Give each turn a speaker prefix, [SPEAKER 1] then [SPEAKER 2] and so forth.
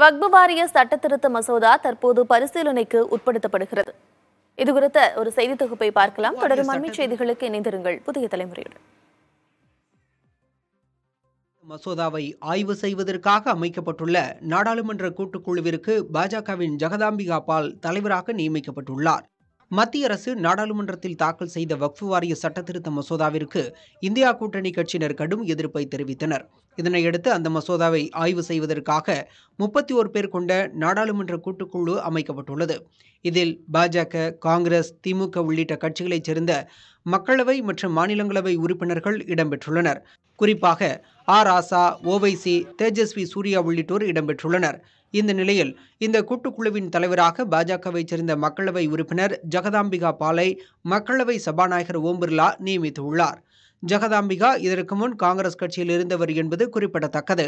[SPEAKER 1] வக்பு வாரிய சட்ட திருத்த மசோதா தற்போது பரிசீலனைக்கு உட்படுத்தப்படுகிறது. இதுகுறித்த ஒரு செய்தி தொகுப்பை பார்க்கலாம். தொடரும் அண்மை செய்திகளுக்கு இணைந்திருங்கள் புதிய தலைமுறையுடன்.
[SPEAKER 2] மசோதாவை ஆய்வு செய்வதற்காக அமைக்கப்பட்டுள்ள நாடாளுமன்ற கூட்டுக்குழுவிற்கு பாஜகவின் ஜெகதாம்பிகா பால் தலைவராக நியமிக்கப்பட்டுள்ளார். மத்திய அரசு நாடாளுமன்றத்தில் தாக்கல் செய்த வக்ஃபு வாரிய சட்டத்திருத்த மசோதாவிற்கு இந்தியா கூட்டணி கட்சியினர் கடும் எதிர்ப்பை தெரிவித்தனர். இதனையடுத்து அந்த மசோதாவை ஆய்வு செய்வதற்காக 31 பேர் கொண்ட நாடாளுமன்ற கூட்டுக்குழு அமைக்கப்பட்டுள்ளது. இதில் பாஜக, காங்கிரஸ், திமுக உள்ளிட்ட கட்சிகளைச் சேர்ந்த மக்களவை மற்றும் மாநிலங்களவை உறுப்பினர்கள் இடம்பெற்றுள்ளனர். குறிப்பாக ராசா, ஓவைசி, தேஜஸ்வி சூர்யா உள்ளிட்டோர் இடம்பெற்றுள்ளனர். இந்த நிலையில் இந்த கூட்டுக்குழுவின் தலைவராக பாஜகவைச் சேர்ந்த மக்களவை உறுப்பினர் ஜெகதாம்பிகா பாலை மக்களவை சபாநாயகர் ஓம் பிர்லா நியமித்துள்ளார். ஜெகதாம்பிகா இதற்கு முன் காங்கிரஸ் கட்சியில் இருந்தவர் என்பது குறிப்பிடத்தக்கது.